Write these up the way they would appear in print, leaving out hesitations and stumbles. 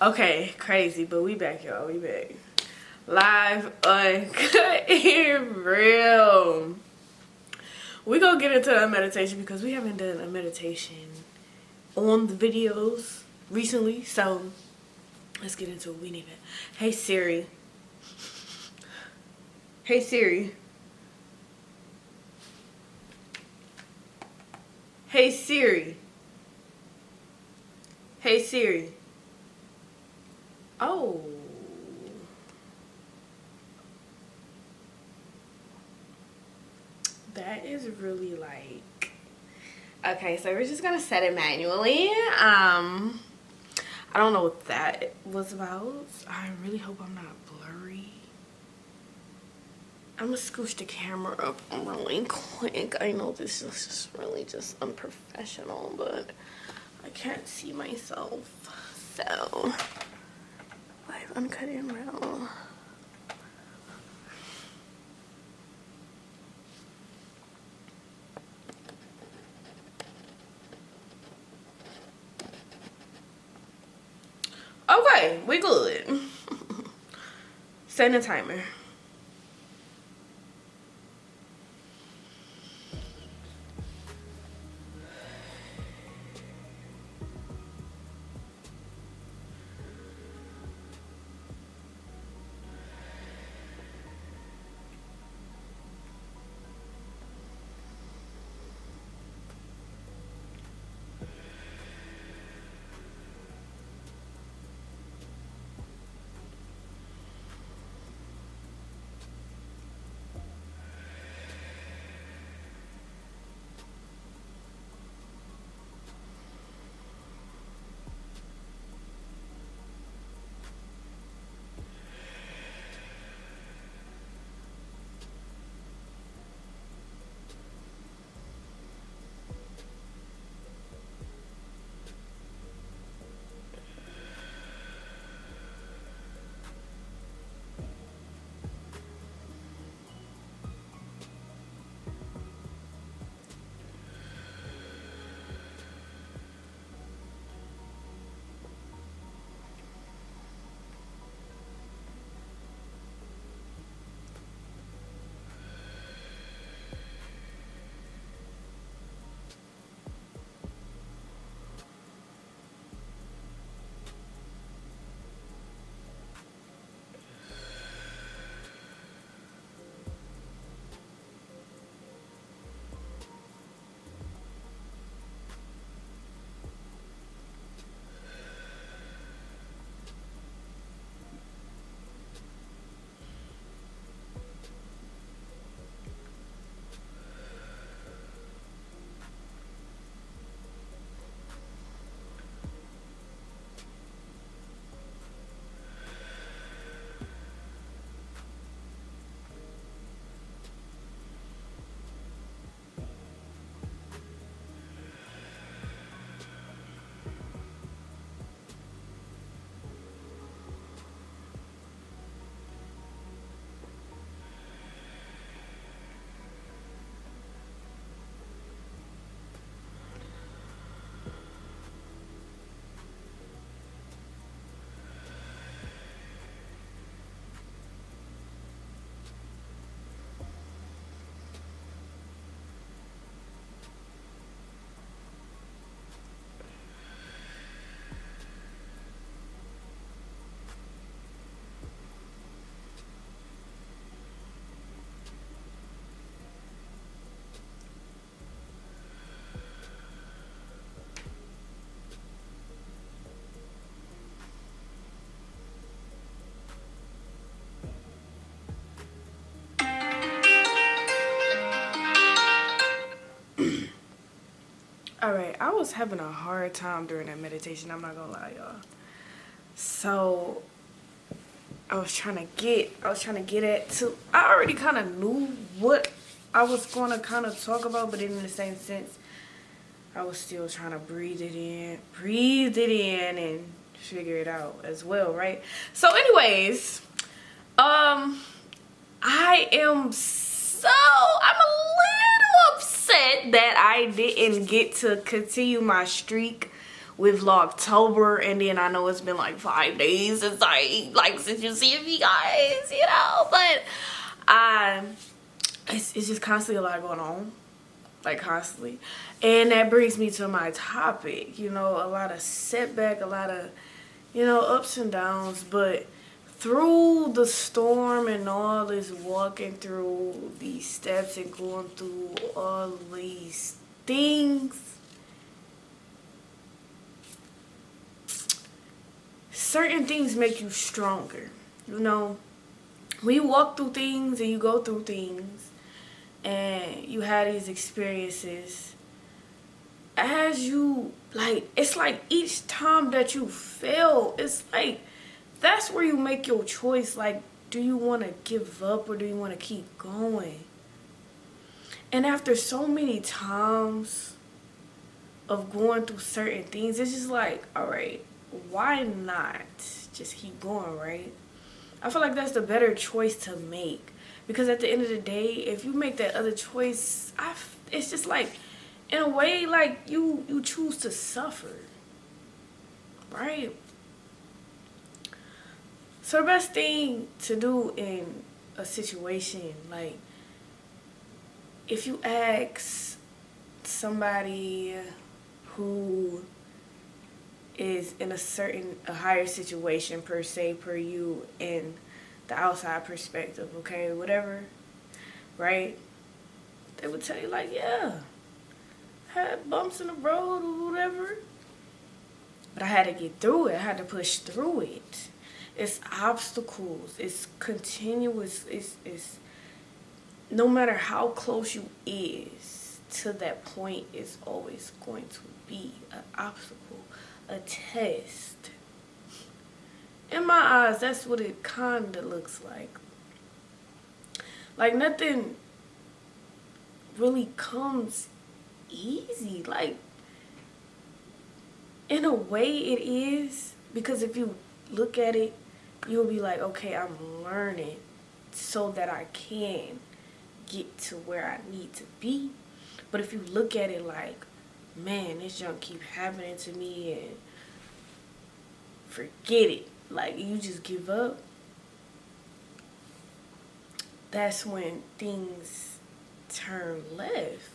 Okay, crazy, but we back, y'all. We back. Live, uncut, and real. We gonna get into a meditation because we haven't done a meditation on the videos recently. So let's get into it. We need it. Hey Siri. Hey Siri. Hey Siri. Hey Siri. Oh. That is really like, okay, so we're just gonna set it manually. I don't know what that was about. I really hope I'm not blurry. I'm gonna scooch the camera up really quick. I know this is just really just unprofessional, but I can't see myself. So, Live, Uncut, and Real. Okay, we good. Setting a timer. Alright, I was having a hard time during that meditation, I'm not gonna lie, y'all. So I was trying to get I already kind of knew what I was going to kind of talk about, but in the same sense, I was still trying to breathe it in and figure it out as well, right? So anyways, I'm a little upset that I didn't get to continue my streak with Vlogtober, and then I know it's been like 5 days since since you see me guys, you know, but it's just constantly a lot going on, like constantly. And that brings me to my topic, you know, a lot of setback, a lot of, you know, ups and downs, but through the storm and all this walking through these steps and going through all these things, certain things make you stronger. You know, when you walk through things and you go through things and you have these experiences, as you, like, it's like each time that you fail, it's like, that's where you make your choice. Like, do you want to give up or do you want to keep going? And after so many times of going through certain things, it's just like, all right, why not just keep going, right? I feel like that's the better choice to make. Because at the end of the day, if you make that other choice, it's just like, in a way, like, you choose to suffer, right? So the best thing to do in a situation, like, if you ask somebody who is in a higher situation per se, per you, in the outside perspective, okay, whatever, right? They would tell you, like, yeah, I had bumps in the road or whatever, but I had to get through it. I had to push through it. It's obstacles. It's continuous. It's no matter how close you is to that point, it's always going to be an obstacle, a test. In my eyes, that's what it kind of looks like. Like, nothing really comes easy. Like, in a way it is, because if you look at it, you'll be like, okay, I'm learning so that I can get to where I need to be. But if you look at it like, man, this junk keep happening to me and forget it, like, you just give up, that's when things turn left.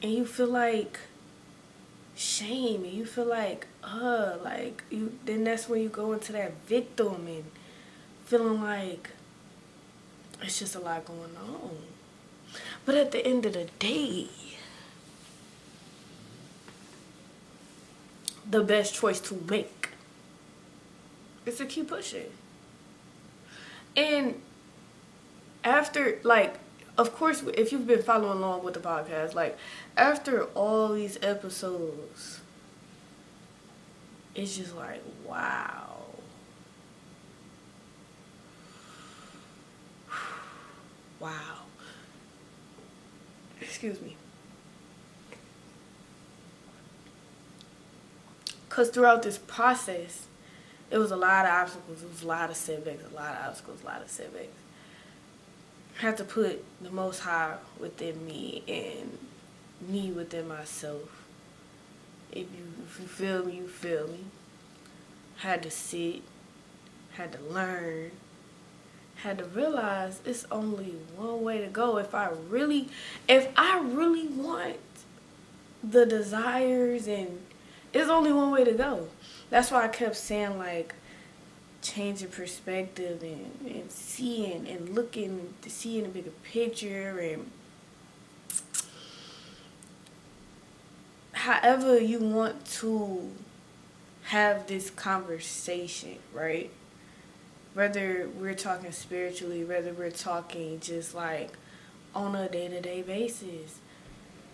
And you feel like shame, and you feel like, then that's when you go into that victim and feeling like it's just a lot going on. But at the end of the day, the best choice to make is to keep pushing. And after, like, of course, if you've been following along with the podcast, like, after all these episodes, it's just like, wow. Wow. Excuse me. Because throughout this process, it was a lot of obstacles. It was a lot of setbacks, a lot of obstacles, a lot of setbacks. I had to put the Most High within me and me within myself. If you feel me, you feel me. Had to sit, had to learn, had to realize it's only one way to go. If I really want the desires, and it's only one way to go. That's why I kept saying, like, changing perspective and seeing and looking to see in a bigger picture, and however you want to have this conversation, right? Whether we're talking spiritually, whether we're talking just like on a day-to-day basis,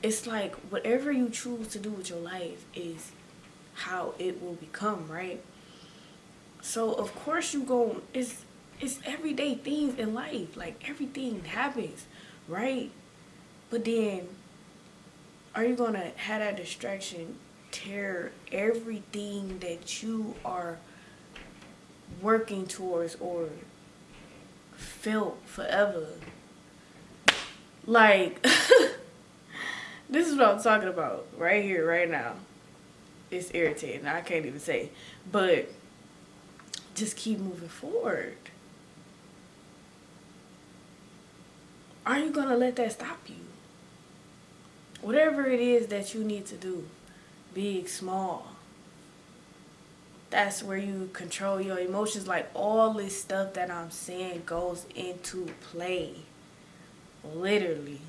it's like whatever you choose to do with your life is how it will become, right? So of course it's everyday things in life, like everything happens, right? But then are you gonna have that distraction tear everything that you are working towards or felt forever? Like, this is what I'm talking about right here, right now. it's irritating. I can't even say. But just keep moving forward. Are you going to let that stop you? Whatever it is that you need to do, big, small, that's where you control your emotions. Like, all this stuff that I'm saying goes into play. Literally.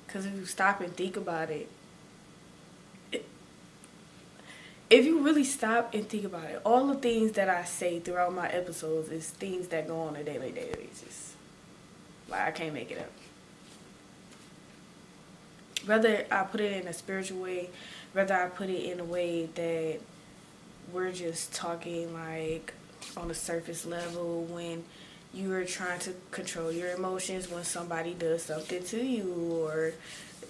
Because if you stop and think about it, if you really stop and think about it, all the things that I say throughout my episodes is things that go on a daily basis. Like, I can't make it up. Whether I put it in a spiritual way, whether I put it in a way that we're just talking like on a surface level, when you are trying to control your emotions when somebody does something to you, or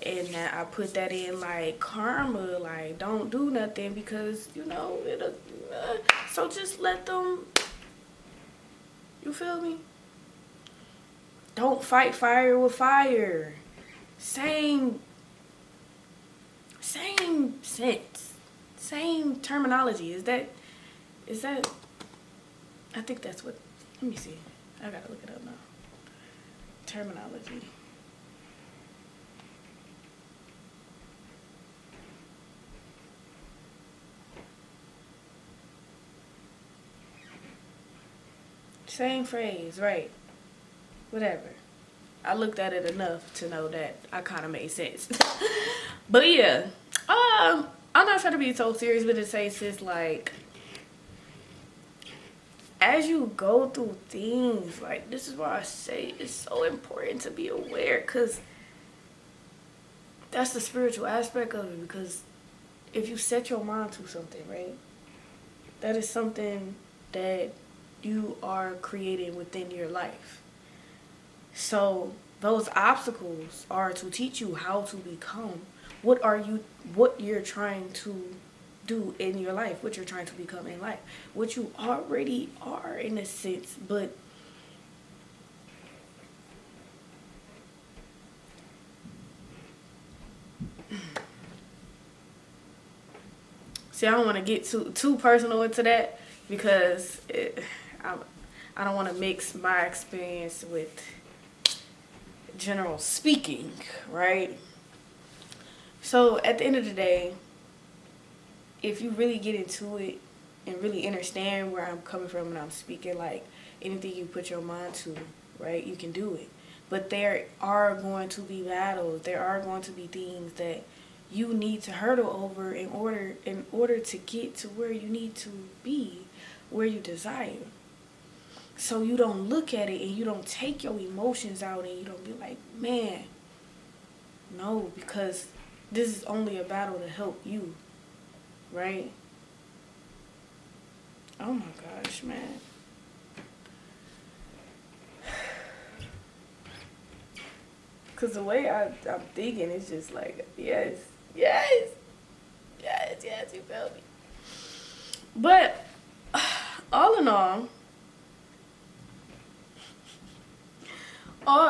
and that I put that in like karma, like don't do nothing because it'll so just let them, you feel me? Don't fight fire with fire. Same sense, same terminology. Is that I think that's what, let me see, I gotta look it up now. Terminology. Same phrase, right? Whatever. I looked at it enough to know that I kind of made sense. But yeah, I'm not trying to be so serious, but it says it's like, as you go through things, like, this is why I say it's so important to be aware, because that's the spiritual aspect of it. Because if you set your mind to something, right, that is something that you are creating within your life. So those obstacles are to teach you how to become what you're trying to do in your life, what you're trying to become in life, what you already are in a sense. But see, I don't want to get too personal into that, because I don't want to mix my experience with general speaking, right? So at the end of the day, if you really get into it and really understand where I'm coming from when I'm speaking, like, anything you put your mind to, right, you can do it. But there are going to be battles. There are going to be things that you need to hurdle over in order to get to where you need to be, where you desire. So you don't look at it and you don't take your emotions out and you don't be like, man, no, because this is only a battle to help you, right? Oh my gosh, man. Because the way I'm thinking is just like, yes, you feel me? But all in all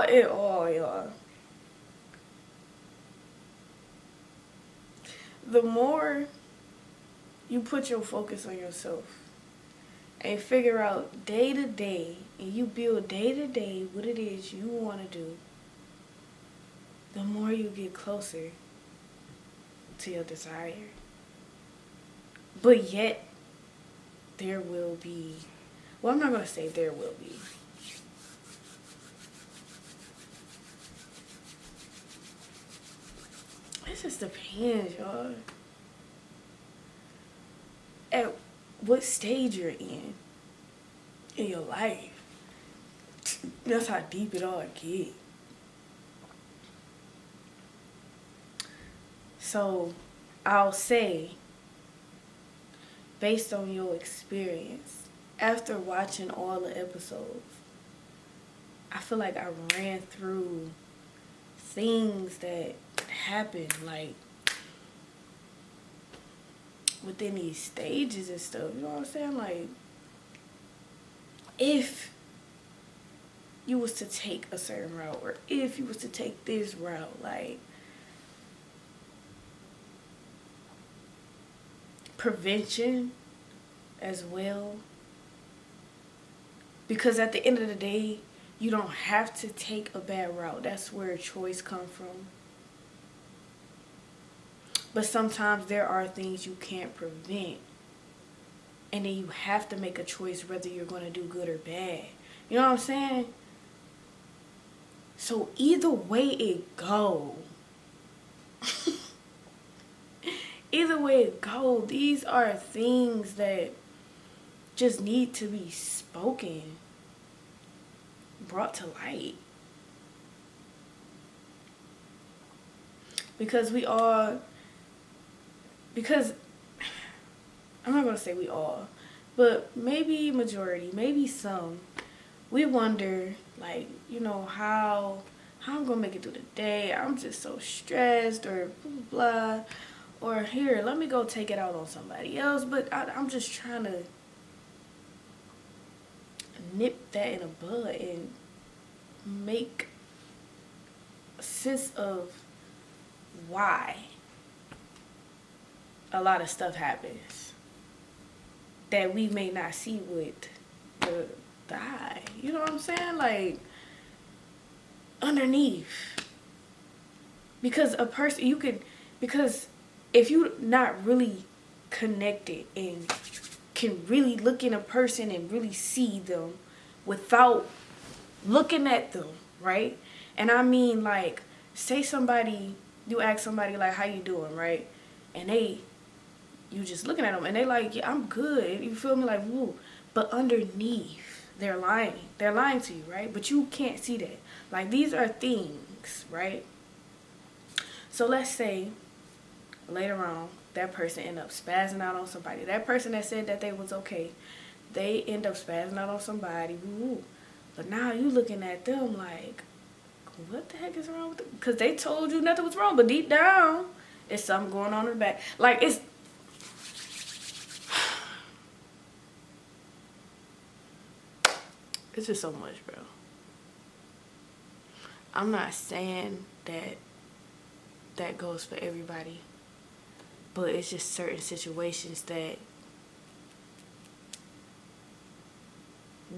in all, y'all, the more you put your focus on yourself and figure out day to day, and you build day to day what it is you want to do, the more you get closer to your desire. But yet, there will be, well, I'm not going to say there will be. It just depends, y'all. At what stage you're in your life. That's how deep it all get. So, I'll say, based on your experience, after watching all the episodes, I feel like I ran through things that happened, like, within these stages and stuff, you know what I'm saying? Like, if you was to take a certain route, or if you was to take this route, like, prevention as well. Because at the end of the day, you don't have to take a bad route. That's where choice comes from. But sometimes there are things you can't prevent. And then you have to make a choice whether you're going to do good or bad. You know what I'm saying? So either way it go. Either way it go, these are things that just need to be spoken, brought to light. Because I'm not going to say we all, but maybe majority, maybe some, we wonder, like, you know, how I'm going to make it through the day. I'm just so stressed, or blah, blah, blah. Or here, let me go take it out on somebody else. But I'm just trying to nip that in the bud and make sense of why a lot of stuff happens that we may not see with the eye. You know what I'm saying? Like, underneath. Because a person, because if you're not really connected and can really look in a person and really see them without looking at them, right? And I mean, like, say you ask somebody, like, how you doing, right? And you just looking at them and they like, yeah, I'm good. You feel me? Like, woo. But underneath, they're lying. They're lying to you, right? But you can't see that. Like, these are things, right? So let's say later on, that person end up spazzing out on somebody. That person that said that they was okay, they end up spazzing out on somebody. Woo. But now you looking at them like, what the heck is wrong with them? Because they told you nothing was wrong, but deep down, it's something going on in the back. Like, it's just so much, bro. I'm not saying that goes for everybody, but it's just certain situations that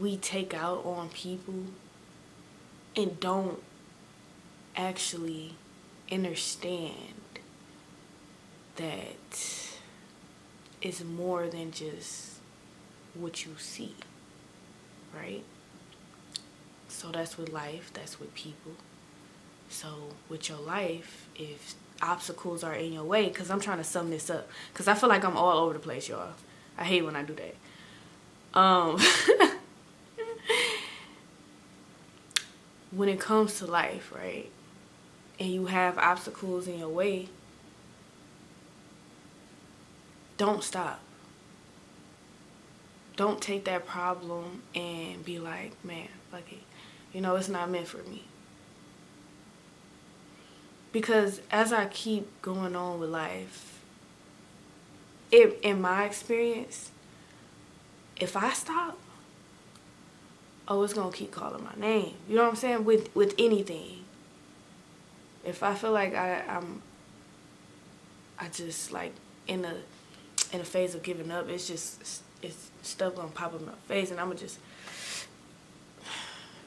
we take out on people and don't actually understand that it's more than just what you see, right? So that's with life, that's with people. So with your life, if obstacles are in your way, because I'm trying to sum this up, because I feel like I'm all over the place, y'all. I hate when I do that. When it comes to life, right, and you have obstacles in your way, don't stop. Don't take that problem and be like, man, fuck it. You know, it's not meant for me. Because as I keep going on with life, in my experience, if I stop, it's going to keep calling my name. You know what I'm saying? With anything. If I feel like I just, like, in a phase of giving up, it's stuff going to pop up in my face, and I'm just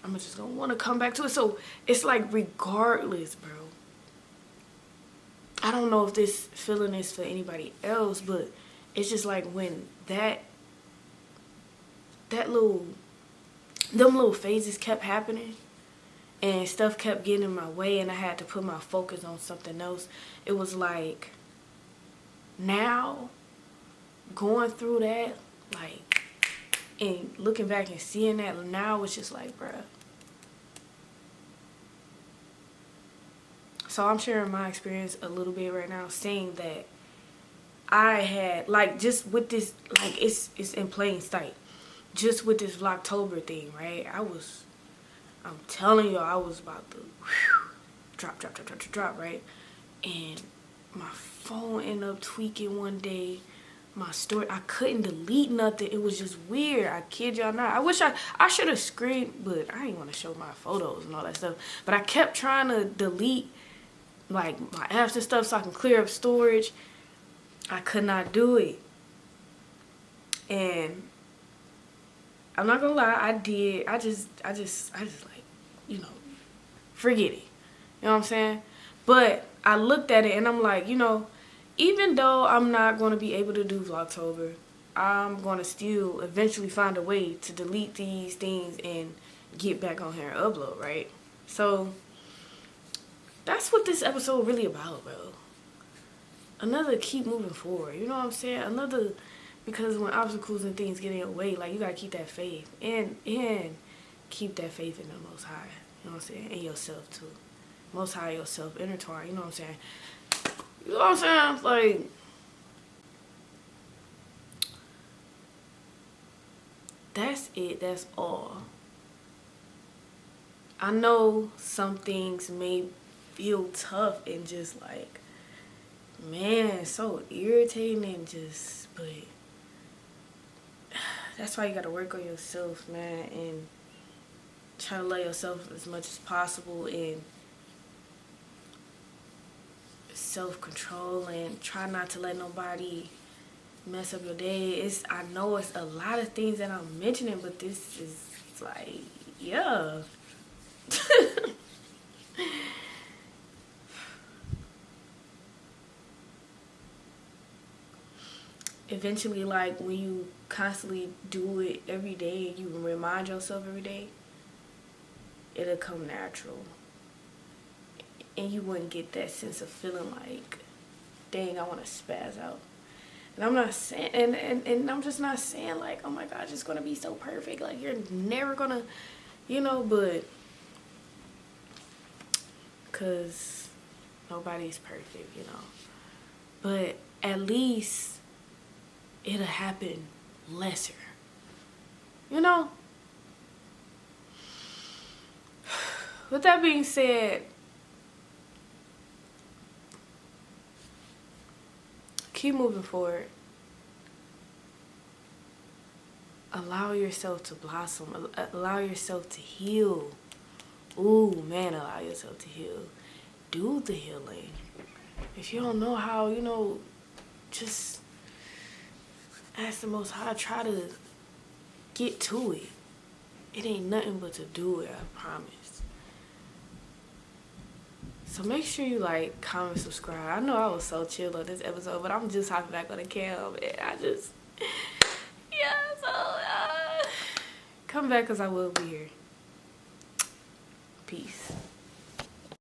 going to want to come back to it. So it's like, regardless, bro. I don't know if this feeling is for anybody else, but it's just like when them little phases kept happening and stuff kept getting in my way and I had to put my focus on something else. It was like, now going through that, like, and looking back and seeing that now, it's just like, bruh. So I'm sharing my experience a little bit right now, saying that I had, like, just with this, like, it's in plain sight. Just with this Vlogtober thing, right? I'm telling y'all, I was about to drop, right? And my phone ended up tweaking one day. My story, I couldn't delete nothing. It was just weird. I kid y'all not. I wish I should have screened, but I didn't want to show my photos and all that stuff. But I kept trying to delete, like, my apps and stuff so I can clear up storage. I could not do it. And I'm not gonna lie, I did. I just like, you know, forget it. You know what I'm saying? But I looked at it and I'm like, you know, even though I'm not going to be able to do Vlogtober, I'm going to still eventually find a way to delete these things and get back on here and upload, right? So that's what this episode really about, bro. Another keep moving forward. You know what I'm saying? Another, because when obstacles and things get in your way, like, you got to keep that faith. And keep that faith in the Most High. You know what I'm saying? And yourself, too. Most High, yourself, intertwine. You know what I'm saying? You know what I'm saying? Like, that's it. That's all. I know some things may feel tough and just like, man, so irritating and just, but that's why you gotta work on yourself, man, and try to love yourself as much as possible and self-control and try not to let nobody mess up your day. I know it's a lot of things that I'm mentioning, but this is like, yeah. Eventually, like, when you constantly do it every day, you remind yourself every day, it'll come natural. And you wouldn't get that sense of feeling like, dang, I want to spaz out. And I'm not saying, and I'm just not saying like, oh my God, it's going to be so perfect. Like, you're never going to, you know, but, because nobody's perfect, you know. But at least it'll happen lesser, you know. With that being said, keep moving forward. Allow yourself to blossom. Allow yourself to heal. Ooh, man, allow yourself to heal. Do the healing. If you don't know how, you know, just ask the Most High. Try to get to it. It ain't nothing but to do it, I promise. So make sure you like, comment, subscribe. I know I was so chill on this episode, but I'm just hopping back on the cam and I just, yeah, so come back because I will be here. Peace.